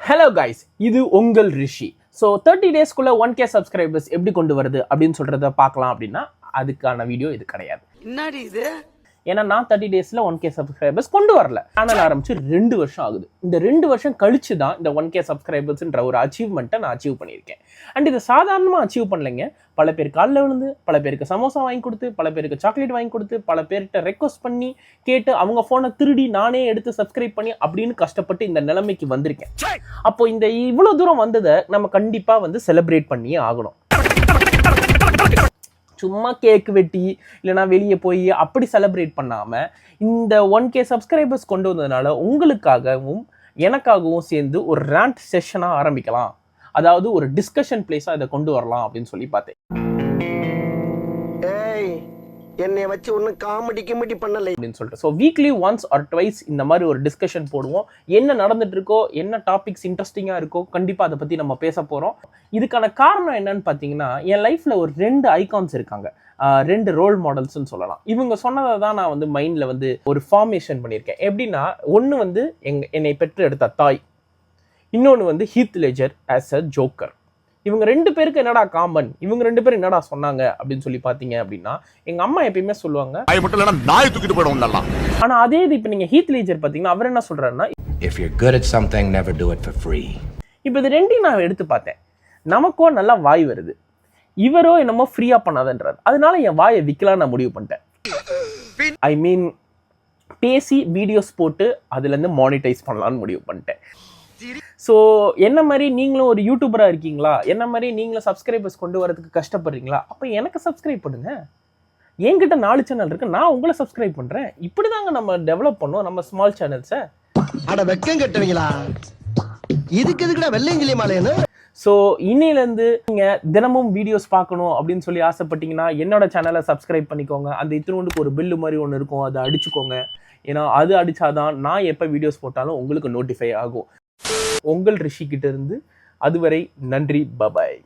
Hello guys, இது உங்கள் ரிஷி. So 30 டேஸ்க்குள்ள 1K subscribers எப்படி கொண்டு வருது அப்படின்னு சொல்றத பார்க்கலாம். அப்படின்னா அதுக்கான வீடியோ இது கிடையாது. என்னடி இது? ஏன்னா நான் 30 டேஸ்ல 1K சப்ஸ்கிரைபர்ஸ் கொண்டு வரல. சேனல் ஆரம்பிச்சு 2 வருஷம் ஆகுது. இந்த 2 வருஷம் கழிச்சு தான் இந்த 1K சப்ஸ்கிரைபர்ஸ்ன்ற ஒரு அச்சீவ்மெண்ட்டை நான் அச்சீவ் பண்ணியிருக்கேன். அண்ட் இது சாதாரணமாக அச்சீவ் பண்ணலைங்க. பல பேர் காலில் விழுந்து, பல பேருக்கு சமோசா வாங்கி கொடுத்து, பல பேருக்கு சாக்லேட் வாங்கி கொடுத்து, பல பேர்கிட்ட ரெக்வஸ்ட் பண்ணி கேட்டு அவங்க ஃபோனை திருடி நானே எடுத்து சப்ஸ்கிரைப் பண்ணி அப்படின்னு கஷ்டப்பட்டு இந்த நிலைமைக்கு வந்திருக்கேன். அப்போ இந்த இவ்வளோ தூரம் வந்ததை நம்ம கண்டிப்பாக வந்து செலிப்ரேட் பண்ணியே ஆகணும். சும்மா கேக் வெட்டி இல்லைனா வெளியே போய் அப்படி செலிப்ரேட் பண்ணாமல் இந்த 1K சப்ஸ்கிரைபர்ஸ் கொண்டு வந்ததுனால உங்களுக்காகவும் எனக்காகவும் சேர்ந்து ஒரு ரேண்ட் செஷனாக ஆரம்பிக்கலாம். அதாவது ஒரு டிஸ்கஷன் பிளேஸாக இதை கொண்டு வரலாம் அப்படின்னு சொல்லி பார்த்தேன். என்னை வச்சு ஒன்றும் காமெடி பண்ணலை அப்படின்னு சொல்லிட்டு so weekly once R twice இந்த மாதிரி ஒரு டிஸ்கஷன் போடுவோம். என்ன நடந்துட்டு இருக்கோ, என்ன டாபிக்ஸ் இன்ட்ரெஸ்டிங்காக இருக்கோ, கண்டிப்பாக அதை பற்றி நம்ம பேச போகிறோம். இதுக்கான காரணம் என்னன்னு பார்த்தீங்கன்னா, என் லைஃப்பில் ஒரு 2 ஐகான்ஸ் இருக்காங்க, 2 ரோல் மாடல்ஸ்ன்னு சொல்லலாம். இவங்க சொன்னதை தான் நான் வந்து மைண்டில் வந்து ஒரு ஃபார்மேஷன் பண்ணியிருக்கேன். எப்படின்னா, ஒன்று வந்து என்னை பெற்று எடுத்த தாய், இன்னொன்று வந்து Heath ledger as a joker. இவங்க 2 பேருக்கு என்னடா காமன், இவங்க 2 பேரும் என்னடா சொன்னாங்க அப்படின்னு சொல்லி பார்த்தீங்க அப்படின்னா, எங்க அம்மா எப்பயுமே சொல்லுவாங்க, நாய் தூக்கிட்டு போயிடும். ஆனா அதே இது இப்போ நீங்க ஹீத் லெஜர் பார்த்தீங்கன்னா அவர் என்ன சொல்றாருன்னா, if you're good at something never do it for free. இப்போ இது 2ஐயும் நான் எடுத்து பார்த்தேன். நமக்கோ நல்லா வாய் வருது, இவரோ என்னமோ ஃப்ரீயா பண்ணாதன்றார். அதனால என் வாயை விற்கலாம் நான் முடிவு பண்ணிட்டேன். ஐ மீன் பேசி வீடியோஸ் போட்டு அதுலேருந்து மானிட்டைஸ் பண்ணலான்னு முடிவு பண்ணிட்டேன். ஸோ என்ன மாதிரி நீங்களும் ஒரு யூடியூபராக இருக்கீங்களா, என்ன மாதிரி நீங்களும் சப்ஸ்கிரைபர்ஸ் கொண்டு வரதுக்கு கஷ்டப்படுறீங்களா, அப்போ எனக்கு சப்ஸ்கிரைப் பண்ணுங்க. என்கிட்ட 4 சேனல் இருக்கு, நான் உங்களை சப்ஸ்கிரைப் பண்ணுறேன். இப்படி தாங்க நம்ம டெவலப் பண்ணோம் நம்ம ஸ்மால் சேனல்ஸை. அட வெக்கம் கட்டுவீங்களா, இதுக்கு எதுக்குடா வெள்ளையங்கிலி மாலைன்னு. ஸோ இன்னையிலேருந்து நீங்கள் தினமும் வீடியோஸ் பார்க்கணும் அப்படின்னு சொல்லி ஆசைப்பட்டீங்கன்னா என்னோட சேனலை சப்ஸ்கிரைப் பண்ணிக்கோங்க. அந்த இத்தினோண்டுக்கு ஒரு பில்லு மாதிரி ஒன்று இருக்கும், அதை அடிச்சுக்கோங்க. ஏன்னா அது அடித்தாதான் நான் எப்போ வீடியோஸ் போட்டாலும் உங்களுக்கு நோட்டிஃபை ஆகும். உங்கள் ரிஷி கிட்ட இருந்து அதுவரை நன்றி, பபாய்.